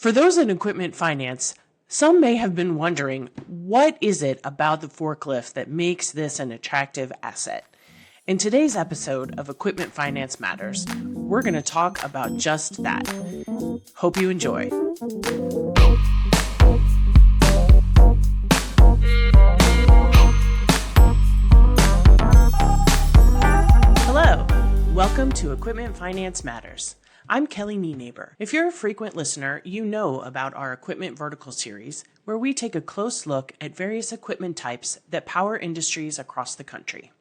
For those in equipment finance, some may have been wondering, what is it about the forklift that makes this an attractive asset? In today's episode of Equipment Finance Matters, we're going to talk about just that. Hope you enjoy. Hello, welcome to Equipment Finance Matters. I'm Kelly Neighbor. If you're a frequent listener, you know about our Equipment Vertical series, where we take a close look at various equipment types that power industries across the country.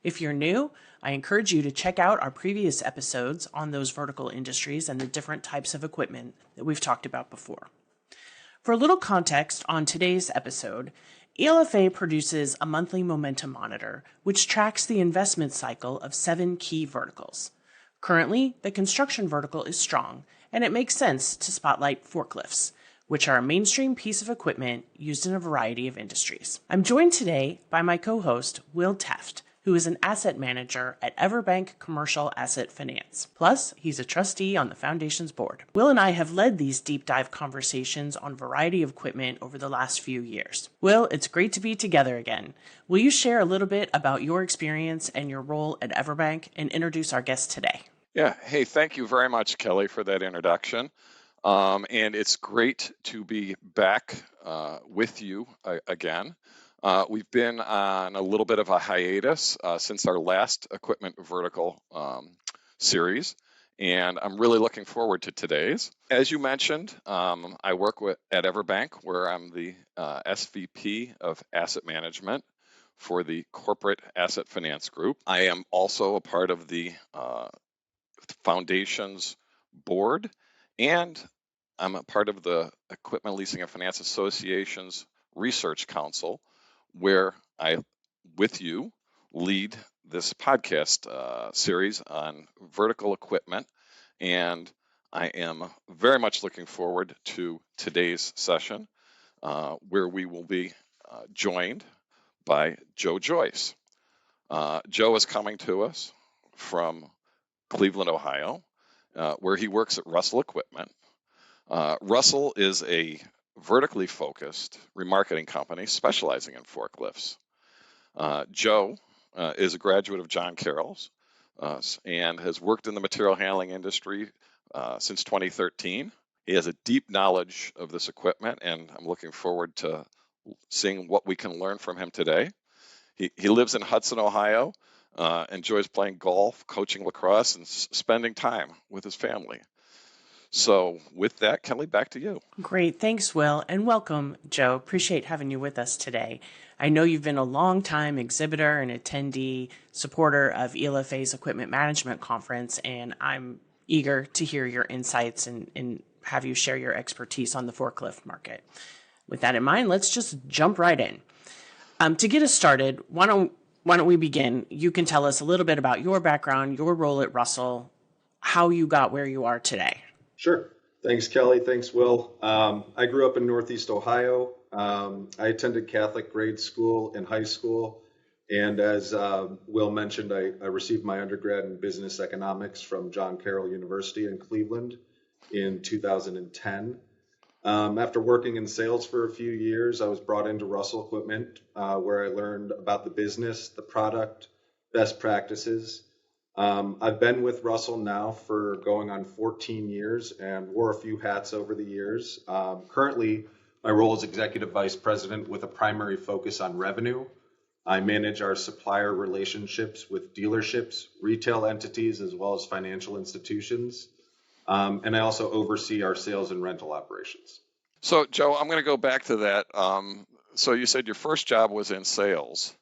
If you're new, I encourage you to check out our previous episodes on those vertical industries and the different types of equipment that we've talked about before. For a little context on today's episode, ELFA produces a monthly momentum monitor, which tracks the investment cycle of 7 key verticals. Currently, the construction vertical is strong, and it makes sense to spotlight forklifts, which are a mainstream piece of equipment used in a variety of industries. I'm joined today by my co-host, Will Teft, who is an asset manager at Everbank Commercial Asset Finance. Plus, he's a trustee on the foundation's board. Will and I have led these deep dive conversations on a variety of equipment over the last few years. Will, it's great to be together again. Will you share a little bit about your experience and your role at Everbank and introduce our guest today? Yeah. Hey, thank you very much, Kelly, for that introduction. And it's great to be back with you again. We've been on a little bit of a hiatus since our last equipment vertical series, and I'm really looking forward to today's. As you mentioned, I work at Everbank, where I'm the SVP of Asset Management for the Corporate Asset Finance Group. I am also a part of the Foundation's board, and I'm a part of the Equipment Leasing and Finance Association's Research Council, where I, with you, lead this podcast series on vertical equipment. And I am very much looking forward to today's session, where we will be joined by Joe Joyce. Joe is coming to us from Cleveland, Ohio, where he works at Russell Equipment. Russell is a vertically focused remarketing company specializing in forklifts. Joe is a graduate of John Carroll's and has worked in the material handling industry since 2013. He has a deep knowledge of this equipment, and I'm looking forward to seeing what we can learn from him today. He lives in Hudson, Ohio, enjoys playing golf, coaching lacrosse, and spending time with his family. So with that, Kelly, back to you. Great. Thanks, Will, and welcome, Joe. Appreciate having you with us today. I know you've been a long-time exhibitor and attendee, supporter of ELFA's Equipment Management Conference, and I'm eager to hear your insights and have you share your expertise on the forklift market. With that in mind, let's just jump right in. To get us started, why don't we begin? You can tell us a little bit about your background, your role at Russell, how you got where you are today. Sure. Thanks, Kelly. Thanks, Will. I grew up in Northeast Ohio. I attended Catholic grade school and high school. And as Will mentioned, I received my undergrad in business economics from John Carroll University in Cleveland in 2010. After working in sales for a few years, I was brought into Russell Equipment, where I learned about the business, the product, best practices. I've been with Russell now for going on 14 years and wore a few hats over the years. Currently, my role is Executive Vice President with a primary focus on revenue. I manage our supplier relationships with dealerships, retail entities, as well as financial institutions. And I also oversee our sales and rental operations. So, Joe, I'm going to go back to that. So you said your first job was in sales.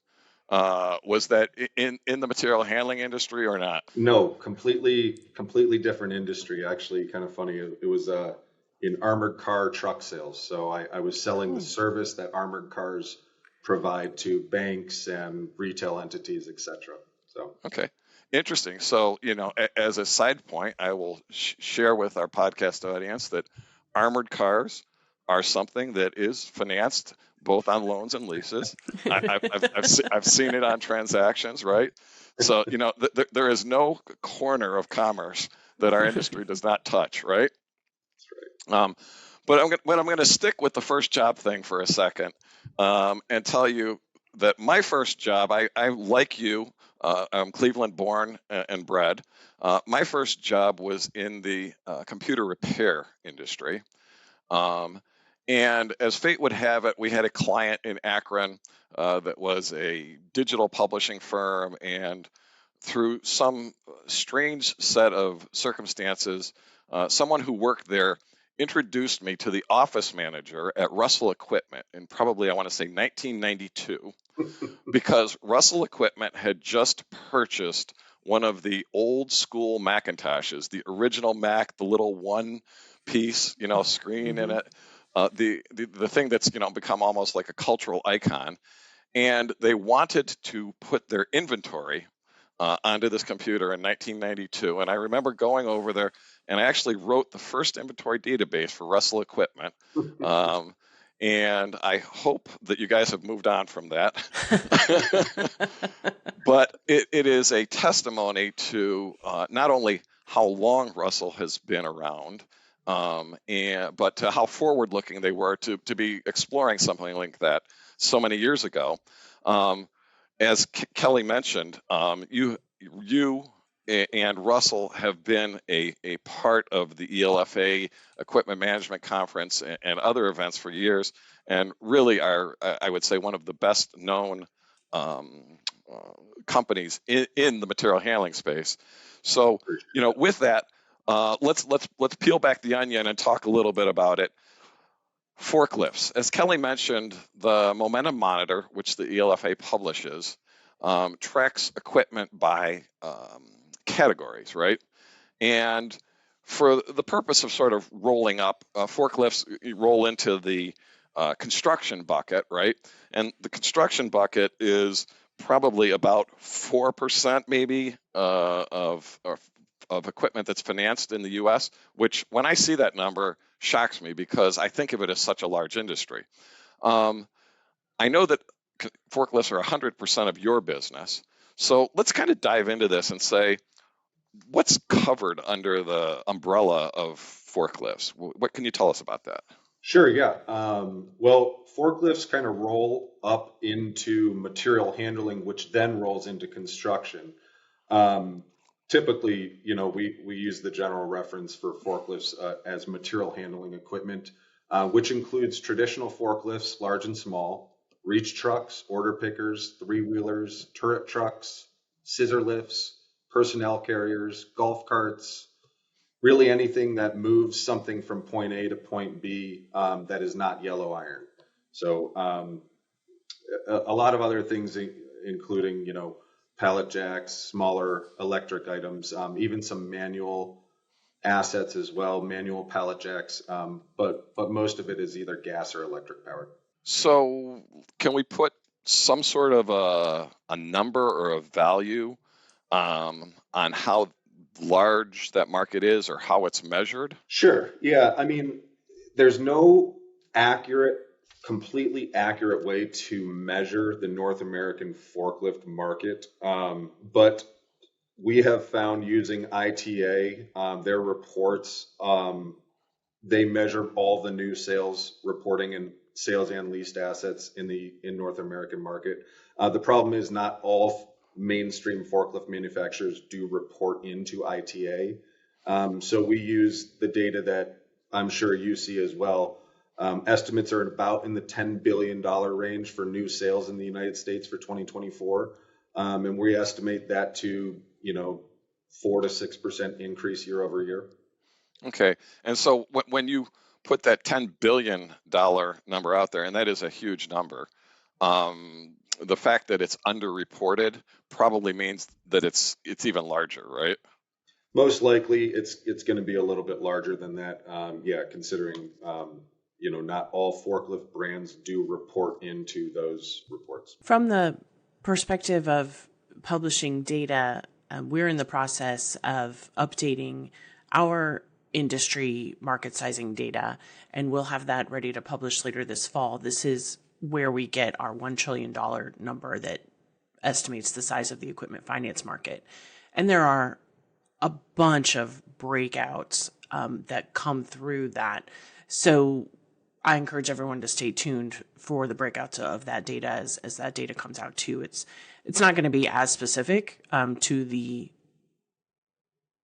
Was that in the material handling industry or not? No, completely different industry. Actually, kind of funny. It was in armored car truck sales. So I was selling the service that armored cars provide to banks and retail entities, etc. So okay. Interesting. So, as a side point, I will share with our podcast audience that armored cars are something that is financed both on loans and leases. I've seen it on transactions, right? So, there is no corner of commerce that our industry does not touch, right? That's right. But I'm going to stick with the first job thing for a second, and tell you that my first job, I like you, I'm Cleveland born and bred. My first job was in the computer repair industry. Um, and as fate would have it, we had a client in Akron that was a digital publishing firm, and through some strange set of circumstances, someone who worked there introduced me to the office manager at Russell Equipment in probably, I want to say, 1992, because Russell Equipment had just purchased one of the old school Macintoshes, the original Mac, the little one piece, screen in Mm-hmm. it, the thing that's become almost like a cultural icon, and they wanted to put their inventory onto this computer in 1992. And I remember going over there, and I actually wrote the first inventory database for Russell Equipment. And I hope that you guys have moved on from that. But it is a testimony to not only how long Russell has been around, but to how forward-looking they were to be exploring something like that so many years ago. As Kelly mentioned, you and Russell have been a part of the ELFA Equipment Management Conference and other events for years, and really are, I would say, one of the best known companies in the material handling space. So, with that, let's peel back the onion and talk a little bit about it. Forklifts. As Kelly mentioned, the Momentum Monitor, which the ELFA publishes, tracks equipment by categories, right? And for the purpose of sort of rolling up, forklifts roll into the construction bucket, right? And the construction bucket is probably about 4% maybe of equipment that's financed in the U.S., which when I see that number shocks me because I think of it as such a large industry. I know that forklifts are 100% of your business. So let's kind of dive into this and say, what's covered under the umbrella of forklifts? What can you tell us about that? Sure, yeah. Well, forklifts kind of roll up into material handling, which then rolls into construction. Typically, we use the general reference for forklifts as material handling equipment, which includes traditional forklifts, large and small, reach trucks, order pickers, three-wheelers, turret trucks, scissor lifts, personnel carriers, golf carts, really anything that moves something from point A to point B that is not yellow iron. So a lot of other things, including, pallet jacks, smaller electric items, even some manual assets as well, manual pallet jacks, but most of it is either gas or electric powered. So can we put some sort of a number or a value on how large that market is or how it's measured? Sure. Yeah. I mean, there's no completely accurate way to measure the North American forklift market. But we have found using ITA, their reports, they measure all the new sales reporting and sales and leased assets in North American market. The problem is not all mainstream forklift manufacturers do report into ITA. So we use the data that I'm sure you see as well. Estimates are about in the $10 billion range for new sales in the United States for 2024. And we estimate that to, 4 to 6% increase year over year. Okay. And so when you put that $10 billion number out there, and that is a huge number, the fact that it's underreported probably means that it's even larger, right? Most likely it's going to be a little bit larger than that. Yeah, considering, not all forklift brands do report into those reports. From the perspective of publishing data, we're in the process of updating our industry market sizing data, and we'll have that ready to publish later this fall. This is where we get our $1 trillion number that estimates the size of the equipment finance market. And there are a bunch of breakouts that come through that. So I encourage everyone to stay tuned for the breakouts of that data as that data comes out too. It's not going to be as specific to the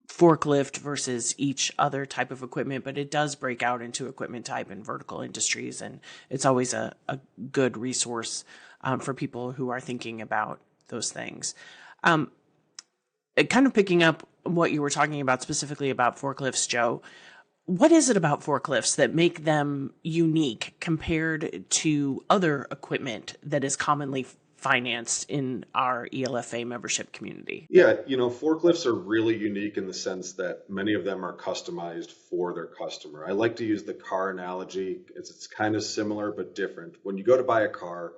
forklift versus each other type of equipment, but it does break out into equipment type and vertical industries. And it's always a good resource for people who are thinking about those things. Kind of picking up what you were talking about specifically about forklifts, Joe, what is it about forklifts that make them unique compared to other equipment that is commonly financed in our ELFA membership community? Yeah, forklifts are really unique in the sense that many of them are customized for their customer. I like to use the car analogy. It's kind of similar but different. When you go to buy a car,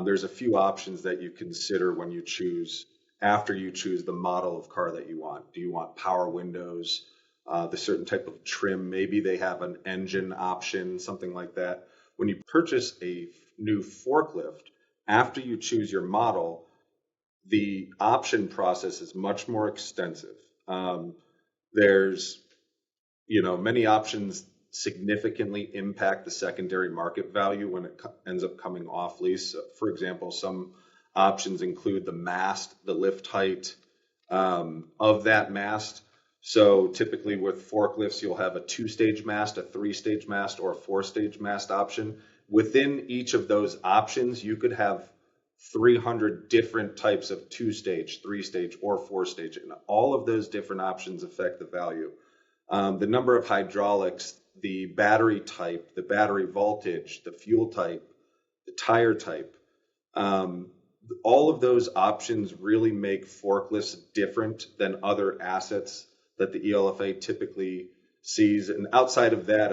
there's a few options that you consider when you choose, after you choose the model of car that you want. Do you want power windows, the certain type of trim? Maybe they have an engine option, something like that. When you purchase a new forklift, after you choose your model, the option process is much more extensive. There's, many options significantly impact the secondary market value when it ends up coming off lease. For example, some options include the mast, the lift height of that mast. So typically with forklifts, you'll have a 2-stage mast, a 3-stage mast, or a 4-stage mast option. Within each of those options, you could have 300 different types of 2-stage, 3-stage, or 4-stage, and all of those different options affect the value. The number of hydraulics, the battery type, the battery voltage, the fuel type, the tire type, all of those options really make forklifts different than other assets that the ELFA typically sees. And outside of that,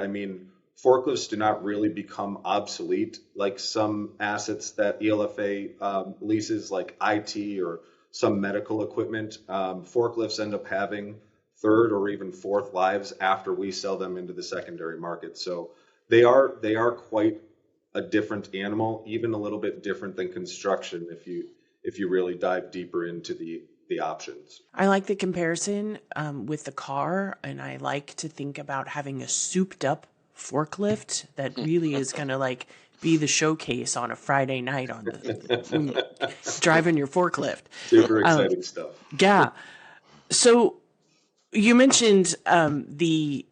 forklifts do not really become obsolete like some assets that ELFA leases, like IT or some medical equipment. Forklifts end up having 3rd or even 4th lives after we sell them into the secondary market. So they are quite a different animal, even a little bit different than construction if you really dive deeper into the options. I like the comparison with the car, and I like to think about having a souped up forklift that really is going to be the showcase on a Friday night on driving your forklift. Super exciting stuff. Yeah. So you mentioned the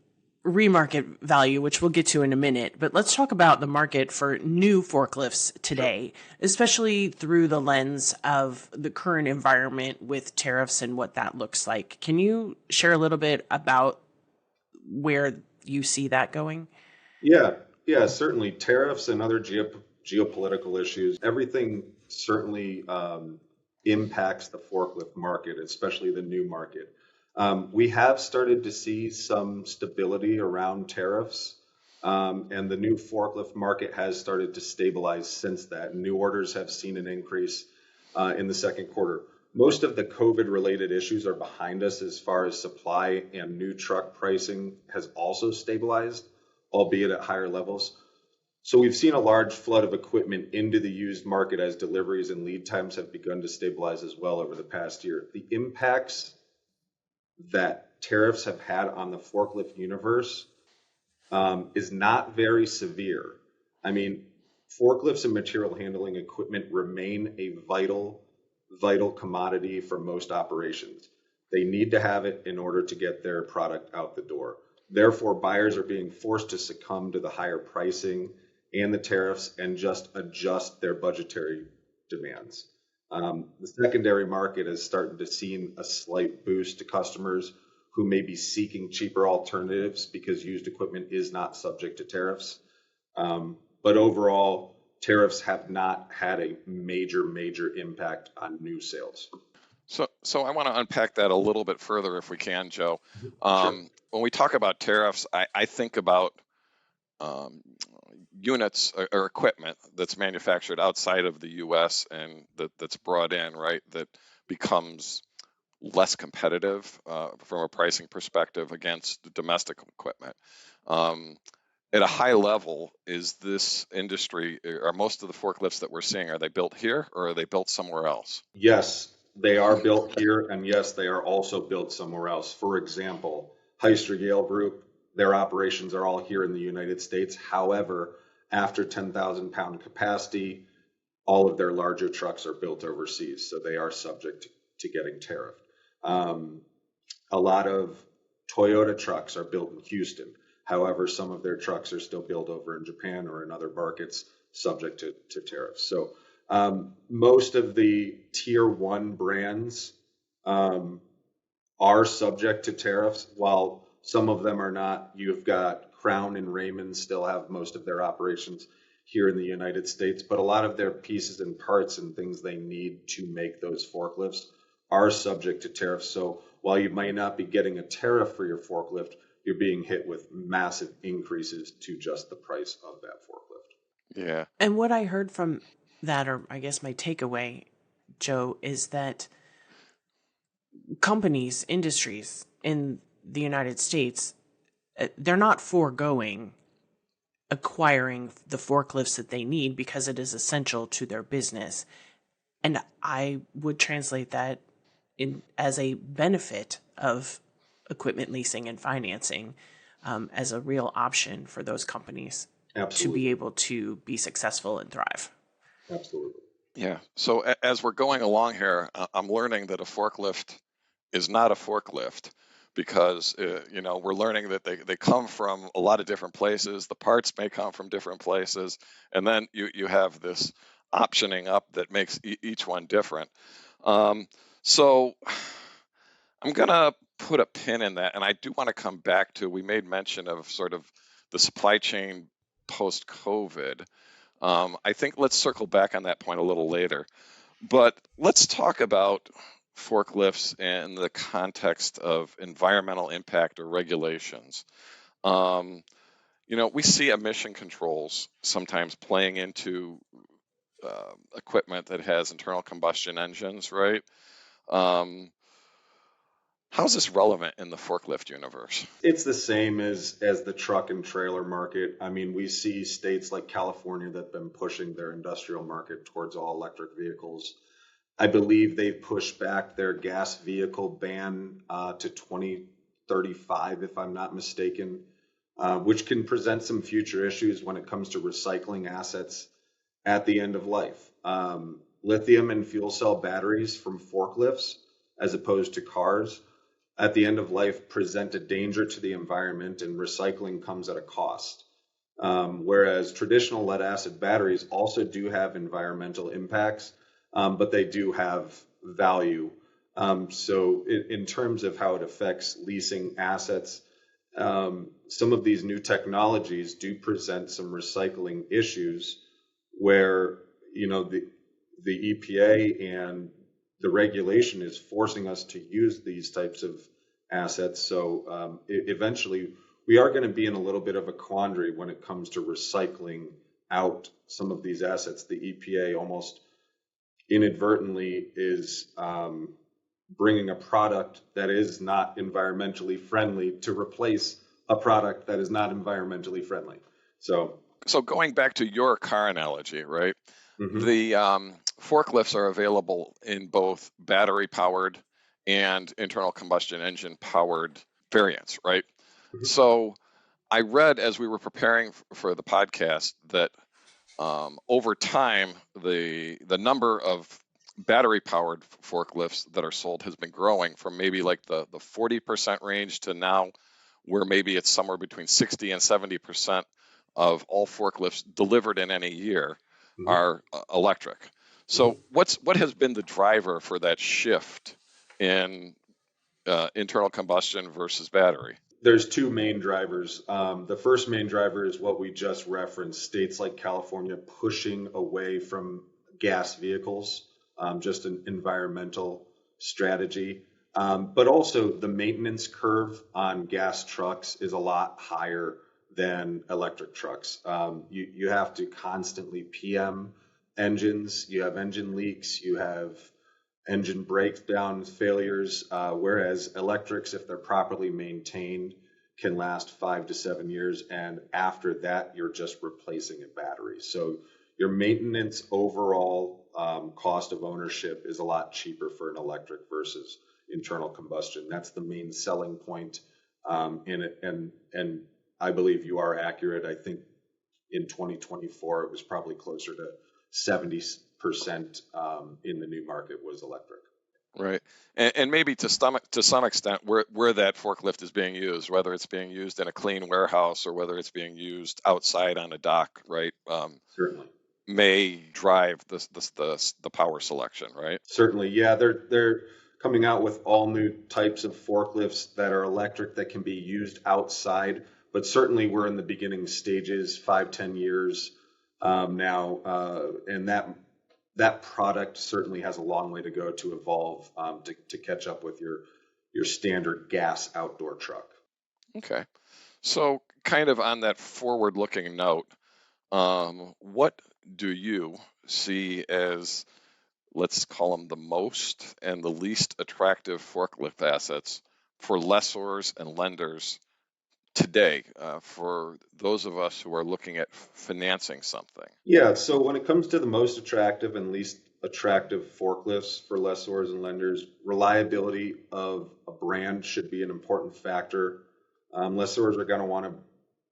remarket value, which we'll get to in a minute, but let's talk about the market for new forklifts today, especially through the lens of the current environment with tariffs and what that looks like. Can you share a little bit about where you see that going? Yeah, certainly. Tariffs and other geopolitical issues, everything certainly impacts the forklift market, especially the new market. We have started to see some stability around tariffs, and the new forklift market has started to stabilize since that. New orders have seen an increase in the second quarter. Most of the COVID-related issues are behind us as far as supply, and new truck pricing has also stabilized, albeit at higher levels. So we've seen a large flood of equipment into the used market as deliveries and lead times have begun to stabilize as well over the past year. The impacts that tariffs have had on the forklift universe is not very severe. Forklifts and material handling equipment remain a vital commodity for most operations. They need to have it in order to get their product out the door. Therefore, buyers are being forced to succumb to the higher pricing and the tariffs and just adjust their budgetary demands. The secondary market is starting to see a slight boost to customers who may be seeking cheaper alternatives because used equipment is not subject to tariffs. But overall, tariffs have not had a major impact on new sales. So I want to unpack that a little bit further if we can, Joe. Sure. When we talk about tariffs, I think about units or equipment that's manufactured outside of the U.S. and that's brought in, right, that becomes less competitive from a pricing perspective against domestic equipment. At a high level, is this industry, are most of the forklifts that we're seeing, are they built here or are they built somewhere else? Yes, they are built here, and yes, they are also built somewhere else. For example, Hyster-Yale Group their operations are all here in the United States. However, after 10,000 pound capacity, all of their larger trucks are built overseas, so they are subject to getting tariffed. A lot of Toyota trucks are built in Houston. However, some of their trucks are still built over in Japan or in other markets subject to tariffs. So most of the tier one brands are subject to tariffs, while some of them are not. You've got Crown and Raymond still have most of their operations here in the United States, but a lot of their pieces and parts and things they need to make those forklifts are subject to tariffs. So while you might not be getting a tariff for your forklift, you're being hit with massive increases to just the price of that forklift. Yeah. And what I heard from that, or I guess my takeaway, Joe, is that companies, industries in the United States, they're not foregoing acquiring the forklifts that they need because it is essential to their business. And I would translate that in as a benefit of equipment leasing and financing, as a real option for those companies to be able to be successful and thrive. Absolutely. Yeah. So as we're going along here, I'm learning that a forklift is not a forklift because, we're learning that they come from a lot of different places. The parts may come from different places. And then you have this optioning up that makes each one different. So I'm going to put a pin in that. And I do want to come back to, we made mention of sort of the supply chain post-COVID. I think let's circle back on that point a little later. But let's talk about forklifts in the context of environmental impact or regulations. We see emission controls sometimes playing into equipment that has internal combustion engines, right? How's this relevant in the forklift universe? It's the same as the truck and trailer market. I mean, we see states like California that have been pushing their industrial market towards all electric vehicles. I believe they've pushed back their gas vehicle ban to 2035, if I'm not mistaken, which can present some future issues when it comes to recycling assets at the end of life. Lithium and fuel cell batteries from forklifts, as opposed to cars, at the end of life present a danger to the environment, and recycling comes at a cost. Whereas traditional lead acid batteries also do have environmental impacts, but they do have value. So in terms of how it affects leasing assets, some of these new technologies do present some recycling issues where, the EPA and the regulation is forcing us to use these types of assets. So eventually we are going to be in a little bit of a quandary when it comes to recycling out some of these assets. The EPA almost inadvertently is bringing a product that is not environmentally friendly to replace a product that is not environmentally friendly. So going back to your car analogy, right? mhm. The forklifts are available in both battery powered and internal combustion engine powered variants, right? Mhm. So I read as we were preparing for the podcast that over time, the number of battery powered forklifts that are sold has been growing from maybe like the 40% range to now where maybe it's somewhere between 60 and 70% of all forklifts delivered in any year Mhm. are electric. So what has been the driver for that shift in internal combustion versus battery? There's two main drivers. The first main driver is what we just referenced, states like California pushing away from gas vehicles, just an environmental strategy. But also the maintenance curve on gas trucks is a lot higher than electric trucks. You have to constantly PM engines, you have engine leaks, you have engine breakdown failures, whereas electrics, if they're properly maintained, can last 5 to 7 years. And after that, you're just replacing a battery. So your maintenance overall cost of ownership is a lot cheaper for an electric versus internal combustion. That's the main selling point And I believe you are accurate. I think in 2024 it was probably closer to 70% in the new market was electric. Right. And maybe to some extent where that forklift is being used, whether it's being used in a clean warehouse or whether it's being used outside on a dock, right? Certainly. May drive the power selection, right? Certainly, yeah. They're coming out with all new types of forklifts that are electric that can be used outside. But certainly, we're in the beginning stages, 5-10 years now, and that product certainly has a long way to go to evolve to catch up with your standard gas outdoor truck. Okay. So kind of on that forward-looking note, what do you see as, let's call them the most and the least attractive forklift assets for lessors and lenders today, for those of us who are looking at financing something? Yeah, so when it comes to the most attractive and least attractive forklifts for lessors and lenders, reliability of a brand should be an important factor. Lessors are going to want a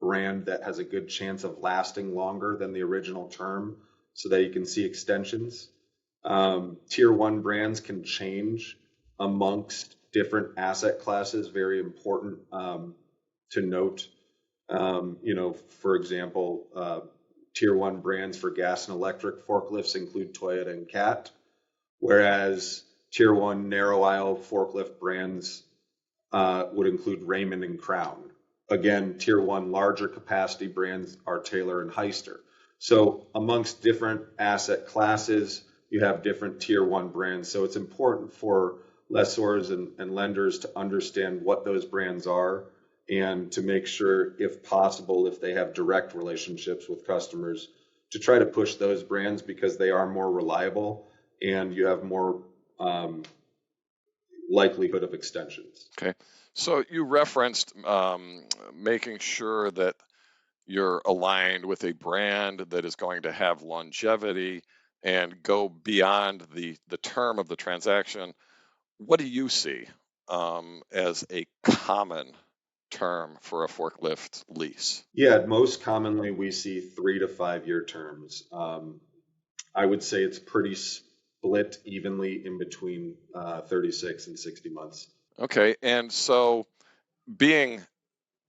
brand that has a good chance of lasting longer than the original term so that you can see extensions. Tier one brands can change amongst different asset classes, very important to note. For example, Tier one brands for gas and electric forklifts include Toyota and Cat, whereas Tier one narrow aisle forklift brands would include Raymond and Crown. Again, Tier one larger capacity brands are Taylor and Heister. So amongst different asset classes, you have different Tier one brands. So it's important for lessors and lenders to understand what those brands are and to make sure, if possible, if they have direct relationships with customers, to try to push those brands because they are more reliable and you have more likelihood of extensions. Okay. So you referenced making sure that you're aligned with a brand that is going to have longevity and go beyond the term of the transaction. What do you see as a common term for a forklift lease? Yeah, most commonly we see 3 to 5 year terms. I would say it's pretty split evenly in between 36 and 60 months. Okay, and so being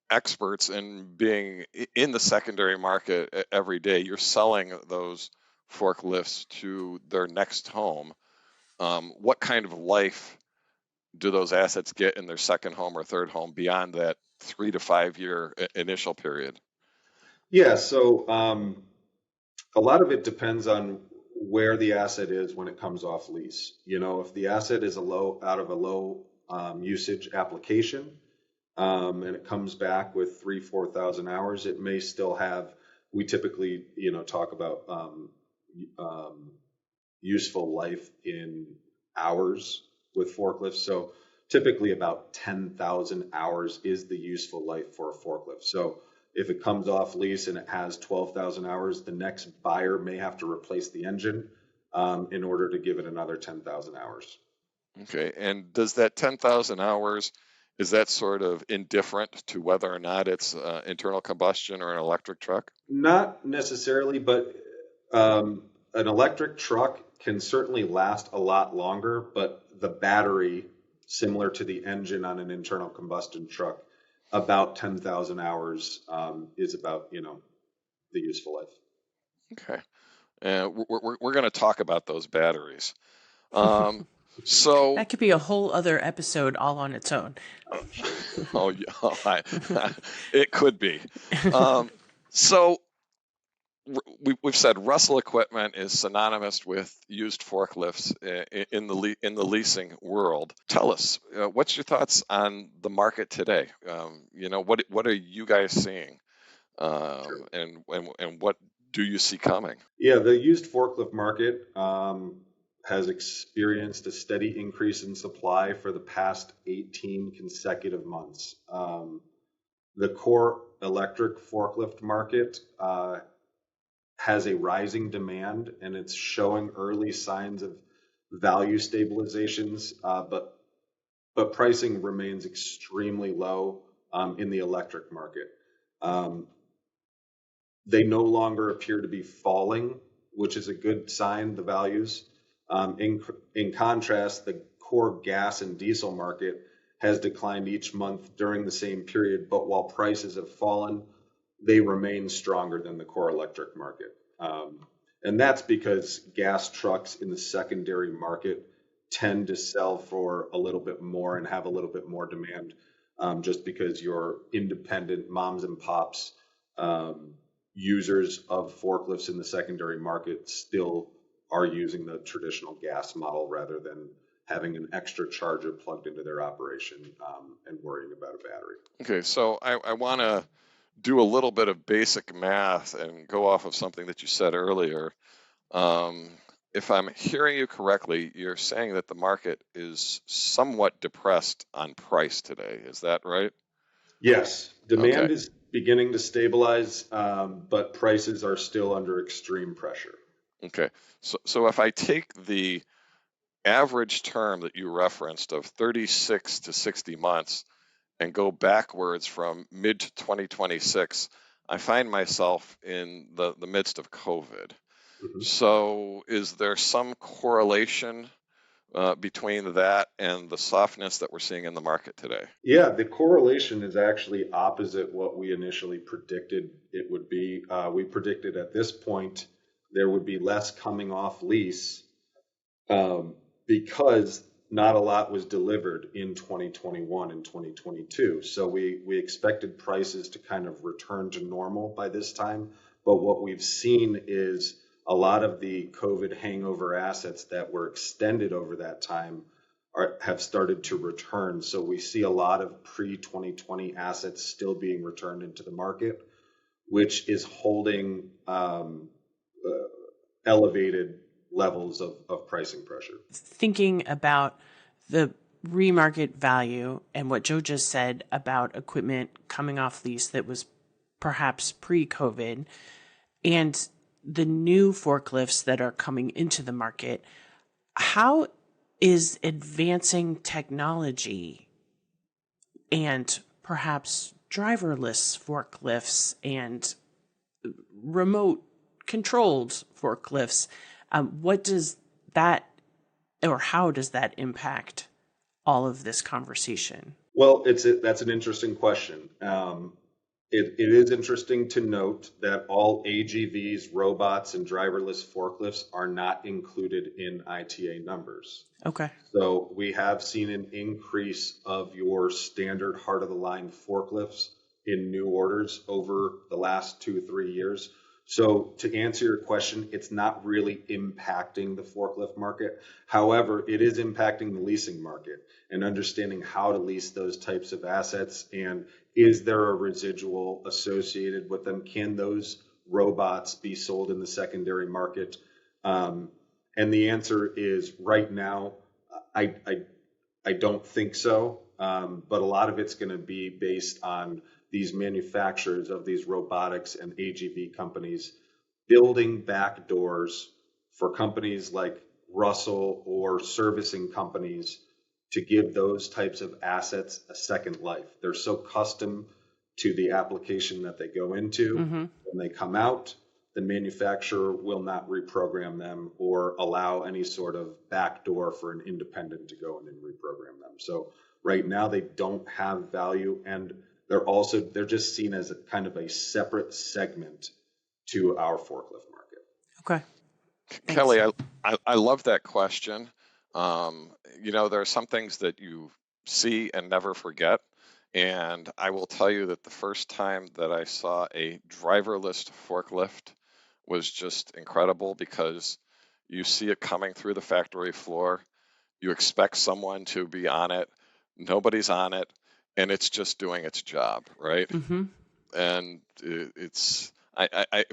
experts and being in the secondary market every day, you're selling those forklifts to their next home. What kind of life do those assets get in their second home or third home beyond that 3 to 5 year initial period? Yeah, so a lot of it depends on where the asset is when it comes off lease. If the asset is out of a low usage application, and it comes back with 3,000-4,000 hours, it may still have. We typically, talk about useful life in hours with forklifts. So typically about 10,000 hours is the useful life for a forklift. So if it comes off lease and it has 12,000 hours, the next buyer may have to replace the engine in order to give it another 10,000 hours. Okay, and does that 10,000 hours, is that sort of indifferent to whether or not it's internal combustion or an electric truck? Not necessarily, but an electric truck can certainly last a lot longer, but the battery, similar to the engine on an internal combustion truck, about 10,000 hours is about, the useful life. Okay, and we're going to talk about those batteries. So That could be a whole other episode all on its own. oh yeah, it could be. So we've said Russell equipment is synonymous with used forklifts in the leasing world. Tell us, what's your thoughts on the market today? What are you guys seeing, Sure. and what do you see coming? Yeah, the used forklift market has experienced a steady increase in supply for the past 18 consecutive months. The core electric forklift market has a rising demand, and it's showing early signs of value stabilizations, but pricing remains extremely low in the electric market. They no longer appear to be falling, which is a good sign, the values. In contrast, the core gas and diesel market has declined each month during the same period, but while prices have fallen, they remain stronger than the core electric market. And that's because gas trucks in the secondary market tend to sell for a little bit more and have a little bit more demand, just because your independent moms and pops users of forklifts in the secondary market still are using the traditional gas model rather than having an extra charger plugged into their operation and worrying about a battery. Okay, so I want to do a little bit of basic math and go off of something that you said earlier. If I'm hearing you correctly, you're saying that the market is somewhat depressed on price today. Is that right? Yes, Okay. demand is beginning to stabilize, but prices are still under extreme pressure. Okay. So if I take the average term that you referenced of 36 to 60 months and go backwards from mid to 2026, I find myself in the midst of COVID. Mhm. So is there some correlation between that and the softness that we're seeing in the market today? Yeah, the correlation is actually opposite what we initially predicted it would be. We predicted at this point there would be less coming off lease because not a lot was delivered in 2021 and 2022. So we expected prices to kind of return to normal by this time. But what we've seen is a lot of the COVID hangover assets that were extended over that time have started to return. So we see a lot of pre-2020 assets still being returned into the market, which is holding elevated levels of pricing pressure. Thinking about the remarket value and what Joe just said about equipment coming off lease that was perhaps pre-COVID and the new forklifts that are coming into the market, how is advancing technology and perhaps driverless forklifts and remote controlled forklifts, what does that, or how does that impact all of this conversation? Well, that's an interesting question. It is interesting to note that all AGVs, robots, and driverless forklifts are not included in ITA numbers. Okay. So we have seen an increase of your standard heart of the line forklifts in new orders over the last 2-3 years. So to answer your question, it's not really impacting the forklift market. However, it is impacting the leasing market and understanding how to lease those types of assets, and is there a residual associated with them? Can those robots be sold in the secondary market? And the answer is right now, I don't think so. But a lot of it's going to be based on these manufacturers of these robotics and AGV companies building back doors for companies like Russell or servicing companies to give those types of assets a second life. They're so custom to the application that they go into. Mm-hmm. When they come out, the manufacturer will not reprogram them or allow any sort of backdoor for an independent to go in and reprogram them. So right now they don't have value, and they're just seen as a kind of a separate segment to our forklift market. Okay. Thanks. Kelly, I love that question. There are some things that you see and never forget. And I will tell you that the first time that I saw a driverless forklift was just incredible, because you see it coming through the factory floor. You expect someone to be on it. Nobody's on it. And it's just doing its job, right? Mm-hmm. And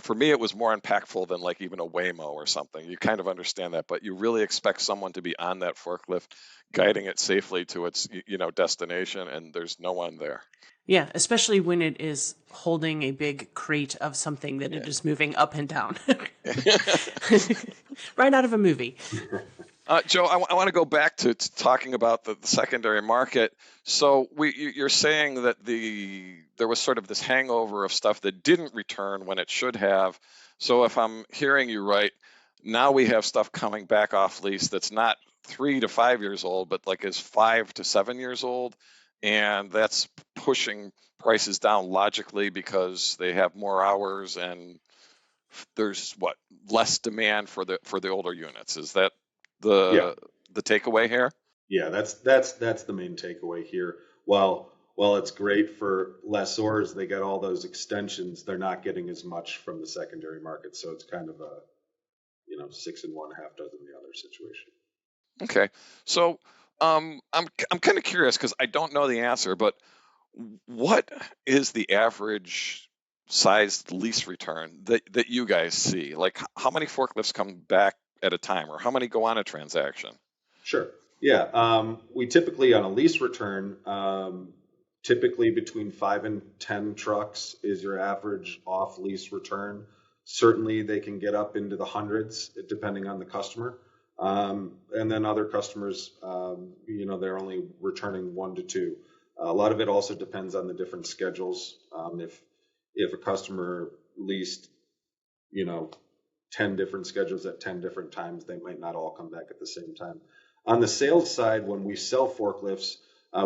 for me, it was more impactful than like even a Waymo or something. You kind of understand that, but you really expect someone to be on that forklift, guiding it safely to its, destination, and there's no one there. Yeah, especially when it is holding a big crate of something that it is moving up and down. Right out of a movie. Joe, I want to go back to talking about the secondary market. So you're saying that there was sort of this hangover of stuff that didn't return when it should have. So if I'm hearing you right, now we have stuff coming back off lease that's not 3 to 5 years old, but like is 5 to 7 years old, and that's pushing prices down logically because they have more hours and there's less demand for the older units. Is that Yeah, the takeaway here? yeah, that's the main takeaway here. While it's great for lessors, they get all those extensions. They're not getting as much from the secondary market, so it's kind of a six and one, half dozen the other situation. Okay, so I'm kind of curious because I don't know the answer, but what is the average sized lease return that you guys see? Like how many forklifts come back at a time, or how many go on a transaction? Sure. Yeah. We typically on a lease return, typically between 5 and 10 trucks is your average off lease return. Certainly they can get up into the hundreds depending on the customer. And then other customers, they're only returning 1 to 2. A lot of it also depends on the different schedules. If a customer leased, you know, 10 different schedules at 10 different times, they might not all come back at the same time. On the sales side, when we sell forklifts,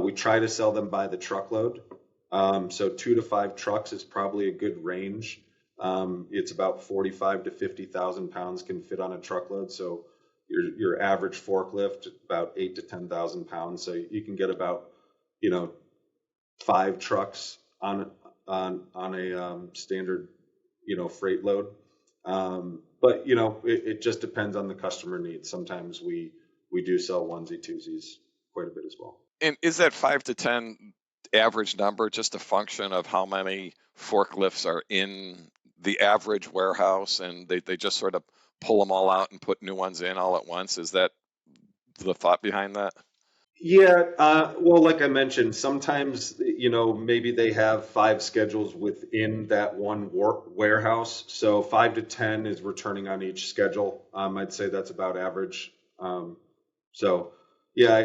we try to sell them by the truckload. So 2 to 5 trucks is probably a good range. It's about 45 to 50,000 pounds can fit on a truckload. So your average forklift about 8 to 10,000 pounds. So you can get about 5 trucks on a standard freight load. But it just depends on the customer needs. Sometimes we do sell onesie twosies quite a bit as well. And is that 5 to 10 average number just a function of how many forklifts are in the average warehouse and they just sort of pull them all out and put new ones in all at once? Is that the thought behind that? Yeah, well, like I mentioned, sometimes maybe they have 5 schedules within that one warehouse. So 5 to 10 is returning on each schedule. I'd say that's about average. So yeah,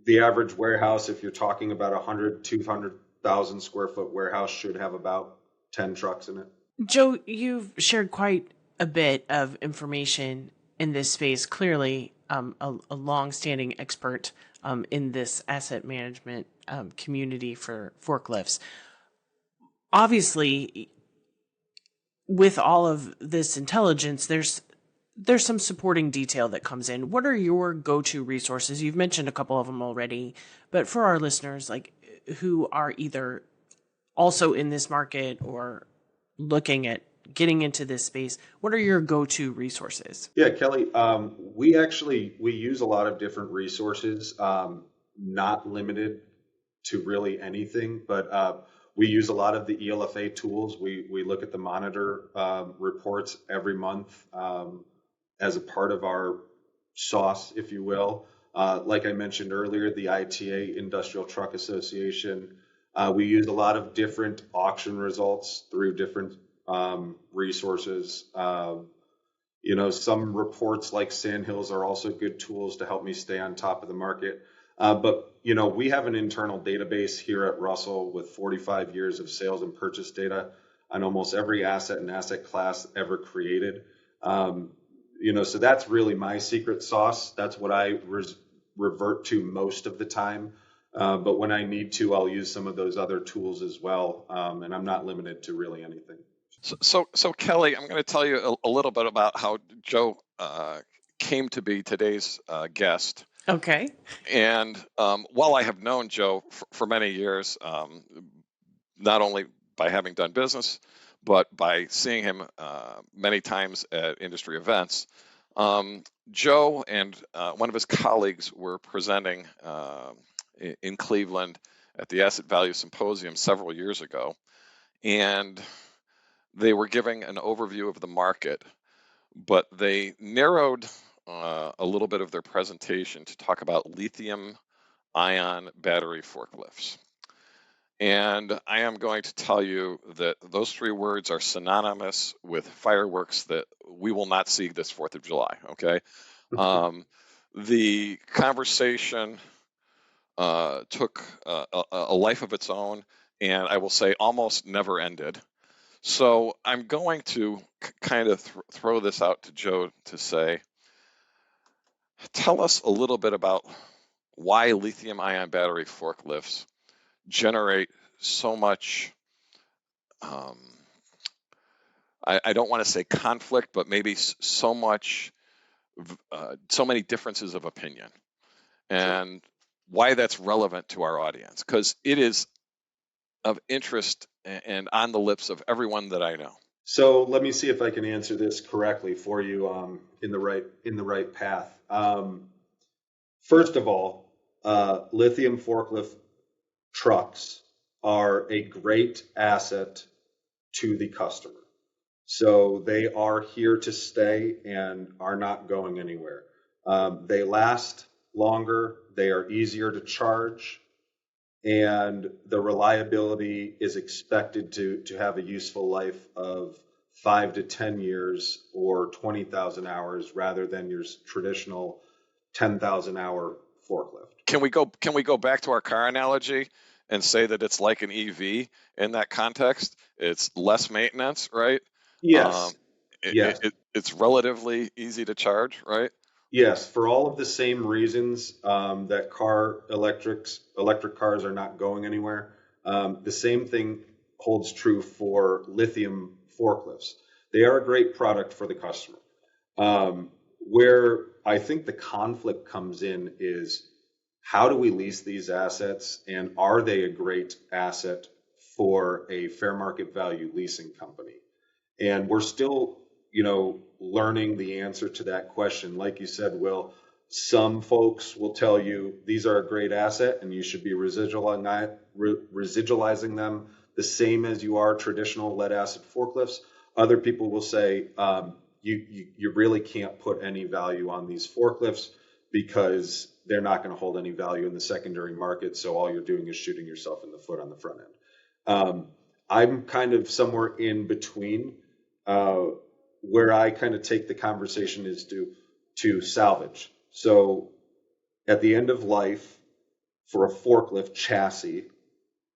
the average warehouse, if you're talking about 200,000 square foot warehouse, should have about 10 trucks in it. Joe, you've shared quite a bit of information in this space. Clearly, a long-standing expert in this asset management community for forklifts. Obviously, with all of this intelligence, there's some supporting detail that comes in. What are your go-to resources? You've mentioned a couple of them already, but for our listeners, like who are either also in this market or looking at getting into this space, what are your go-to resources? Yeah, Kelly, we use a lot of different resources, not limited to really anything, but we use a lot of the ELFA tools. We look at the monitor reports every month as a part of our sauce, if you will. Like I mentioned earlier, the ITA, Industrial Truck Association. We use a lot of different auction results through different resources. Some reports like Sandhills are also good tools to help me stay on top of the market. But we have an internal database here at Russell with 45 years of sales and purchase data on almost every asset and asset class ever created. So that's really my secret sauce. That's what I revert to most of the time. But when I need to, I'll use some of those other tools as well. And I'm not limited to really anything. So Kelly, I'm going to tell you a little bit about how Joe came to be today's guest. Okay. And while I have known Joe for many years, not only by having done business, but by seeing him many times at industry events, Joe and one of his colleagues were presenting in Cleveland at the Asset Value Symposium several years ago. And they were giving an overview of the market, but they narrowed a little bit of their presentation to talk about lithium-ion battery forklifts. And I am going to tell you that those 3 words are synonymous with fireworks that we will not see this 4th of July, okay? the conversation took a life of its own, and I will say almost never ended. So I'm going to kind of throw this out to Joe to say, tell us a little bit about why lithium-ion battery forklifts generate so much, um, I don't want to say conflict, but maybe so many differences of opinion, and why that's relevant to our audience, because it is of interest and on the lips of everyone that I know. So let me see if I can answer this correctly for you, in the right path. First of all, lithium forklift trucks are a great asset to the customer. So they are here to stay and are not going anywhere. They last longer, they are easier to charge, and the reliability is expected to have a useful life of 5 to 10 years or 20,000 hours rather than your traditional 10,000 hour forklift. Can we go back to our car analogy and say that it's like an EV in that context? It's less maintenance, right? Yes. Yes. It's relatively easy to charge, right? Yes, for all of the same reasons that electric cars are not going anywhere. The same thing holds true for lithium forklifts. They are a great product for the customer. Where I think the conflict comes in is, how do we lease these assets, and are they a great asset for a fair market value leasing company? And we're still, learning the answer to that question. Like you said, Will, some folks will tell you these are a great asset and you should be residualizing them the same as you are traditional lead acid forklifts. Other people will say you really can't put any value on these forklifts because they're not going to hold any value in the secondary market. So all you're doing is shooting yourself in the foot on the front end. I'm kind of somewhere in between. Where I kind of take the conversation is to salvage. So at the end of life for a forklift chassis,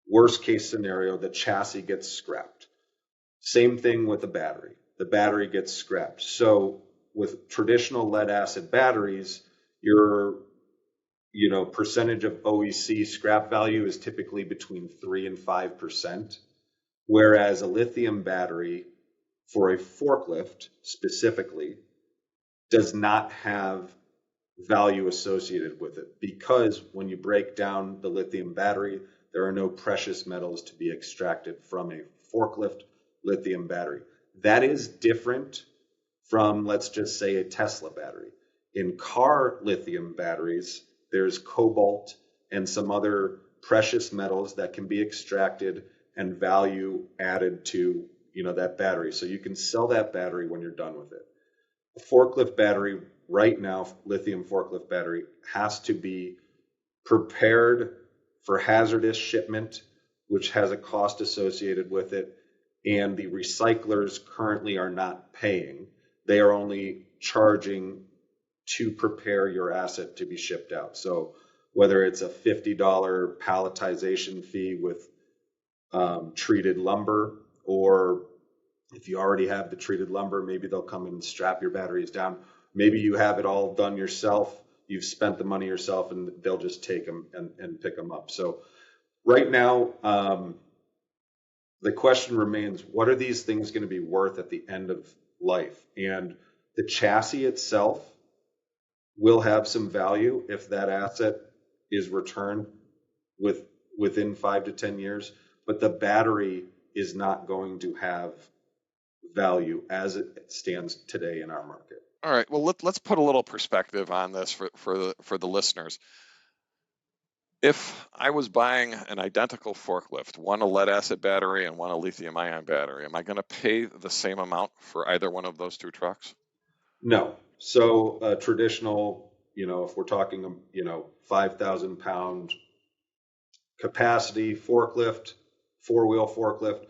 worst case scenario, the chassis gets scrapped. Same thing with the battery. The battery gets scrapped. So with traditional lead acid batteries, your percentage of OEC scrap value is typically between 3 and 5%, whereas a lithium battery for a forklift specifically does not have value associated with it, because when you break down the lithium battery, there are no precious metals to be extracted from a forklift lithium battery. That is different from, let's just say, a Tesla battery. In car lithium batteries, there's cobalt and some other precious metals that can be extracted and value added to that battery. So you can sell that battery when you're done with it. A forklift battery right now, lithium forklift battery, has to be prepared for hazardous shipment, which has a cost associated with it. And the recyclers currently are not paying. They are only charging to prepare your asset to be shipped out. So whether it's a $50 palletization fee with treated lumber, or if you already have the treated lumber, maybe they'll come and strap your batteries down. Maybe you have it all done yourself. You've spent the money yourself, and they'll just take them and pick them up. So right now, the question remains, what are these things going to be worth at the end of life? And the chassis itself will have some value if that asset is returned within 5 to 10 years, but the battery is not going to have value as it stands today in our market. All right. Well, let's put a little perspective on this for the listeners. If I was buying an identical forklift, one a lead acid battery and one a lithium-ion battery, am I going to pay the same amount for either one of those two trucks? No. So traditional, if we're talking, 5,000 pound capacity forklift, 4-wheel forklift,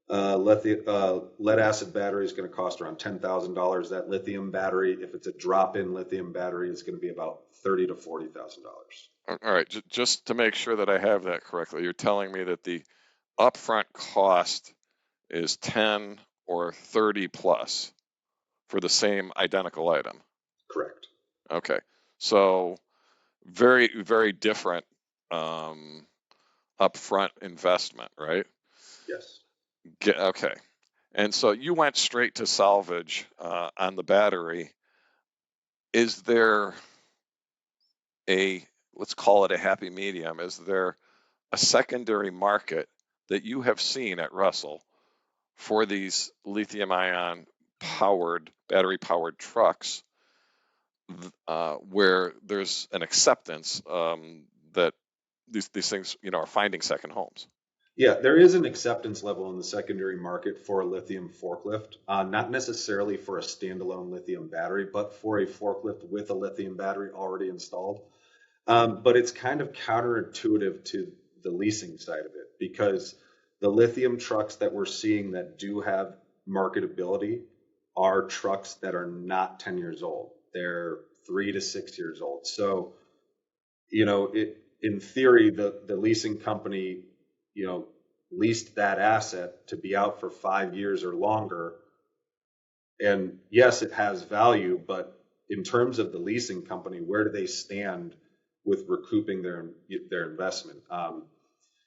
Lead acid battery is going to cost around $10,000. That lithium battery, if it's a drop-in lithium battery, is going to be about $30,000 to $40,000. All right, just to make sure that I have that correctly, you're telling me that the upfront cost is 10 or 30 plus for the same identical item. Correct. Okay, so very, very different upfront investment, right? Yes. Okay, and so you went straight to salvage on the battery. Is there let's call it a happy medium? Is there a secondary market that you have seen at Russell for these lithium-ion battery powered trucks where there's an acceptance that these things, are finding second homes? Yeah, there is an acceptance level in the secondary market for a lithium forklift, not necessarily for a standalone lithium battery, but for a forklift with a lithium battery already installed. But it's kind of counterintuitive to the leasing side of it, because the lithium trucks that we're seeing that do have marketability are trucks that are not 10 years old. They're 3 to 6 years old. So, in theory, the leasing company, leased that asset to be out for 5 years or longer. And yes, it has value, but in terms of the leasing company, where do they stand with recouping their investment?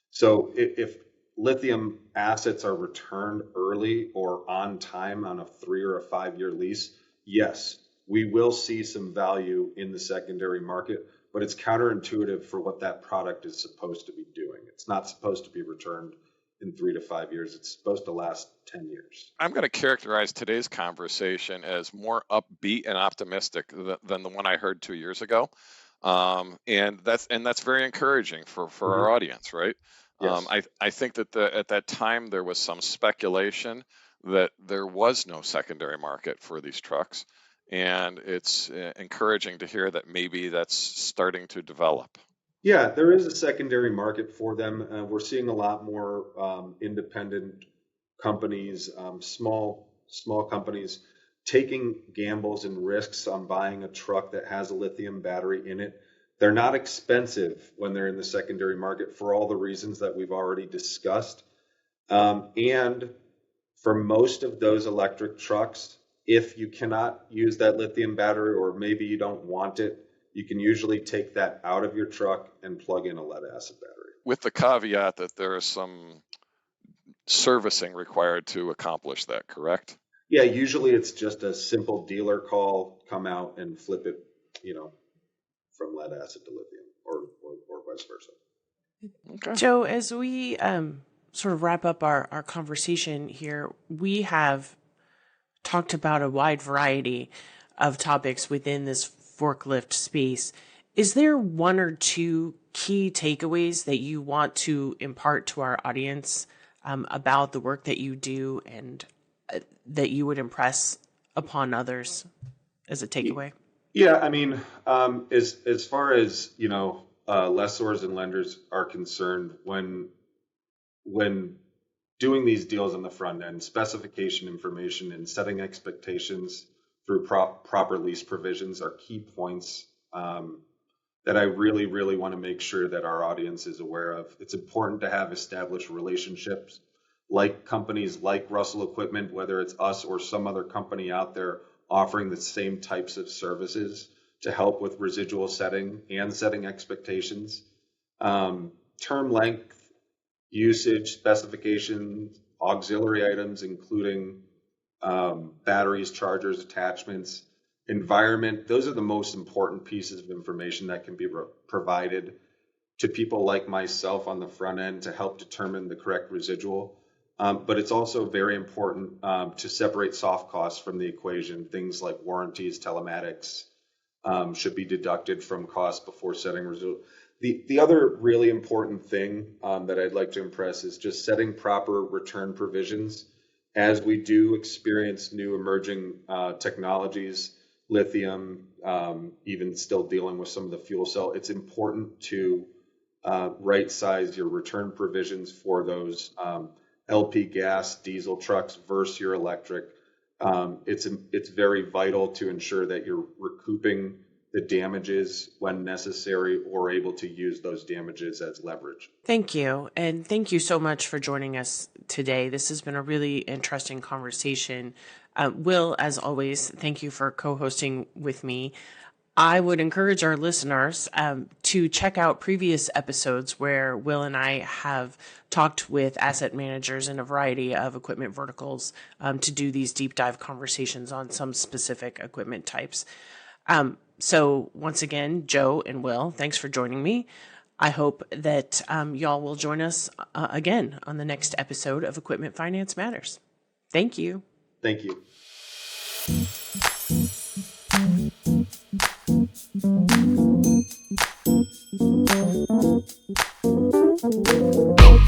So if lithium assets are returned early or on time on a 3 or a 5 year lease, yes, we will see some value in the secondary market, but it's counterintuitive for what that product is supposed to be doing. It's not supposed to be returned in 3 to 5 years. It's supposed to last 10 years. I'm going to characterize today's conversation as more upbeat and optimistic than the one I heard 2 years ago. And that's very encouraging for our audience, right? Yes. I think that at that time there was some speculation that there was no secondary market for these trucks, and it's encouraging to hear that maybe that's starting to develop. Yeah, there is a secondary market for them. We're seeing a lot more independent companies, small companies, taking gambles and risks on buying a truck that has a lithium battery in it. They're not expensive when they're in the secondary market for all the reasons that we've already discussed. And for most of those electric trucks, if you cannot use that lithium battery, or maybe you don't want it, you can usually take that out of your truck and plug in a lead acid battery. With the caveat that there is some servicing required to accomplish that, correct? Yeah, usually it's just a simple dealer call, come out and flip it, from lead acid to lithium, or vice versa. Okay. Joe, as we sort of wrap up our conversation here, we have talked about a wide variety of topics within this forklift space. Is there one or two key takeaways that you want to impart to our audience about the work that you do, and that you would impress upon others as a takeaway? Yeah, I mean, as far as lessors and lenders are concerned, when doing these deals on the front end, specification information and setting expectations through proper lease provisions are key points that I really, really want to make sure that our audience is aware of. It's important to have established relationships like companies like Russell Equipment, whether it's us or some other company out there offering the same types of services to help with residual setting and setting expectations. Term length, usage, specifications, auxiliary items, including batteries, chargers, attachments, environment. Those are the most important pieces of information that can be provided to people like myself on the front end to help determine the correct residual. But it's also very important to separate soft costs from the equation. Things like warranties, telematics should be deducted from costs before setting residual. The other really important thing that I'd like to impress is just setting proper return provisions. As we do experience new emerging technologies, lithium, even still dealing with some of the fuel cell, it's important to right size your return provisions for those LP gas, diesel trucks versus your electric. It's very vital to ensure that you're recouping the damages when necessary or able to use those damages as leverage. Thank you. And thank you so much for joining us today. This has been a really interesting conversation. Will, as always, thank you for co-hosting with me. I would encourage our listeners to check out previous episodes where Will and I have talked with asset managers in a variety of equipment verticals to do these deep dive conversations on some specific equipment types. So once again, Joe and Will, thanks for joining me. I hope that y'all will join us again on the next episode of Equipment Finance Matters. Thank you. Thank you. Nope.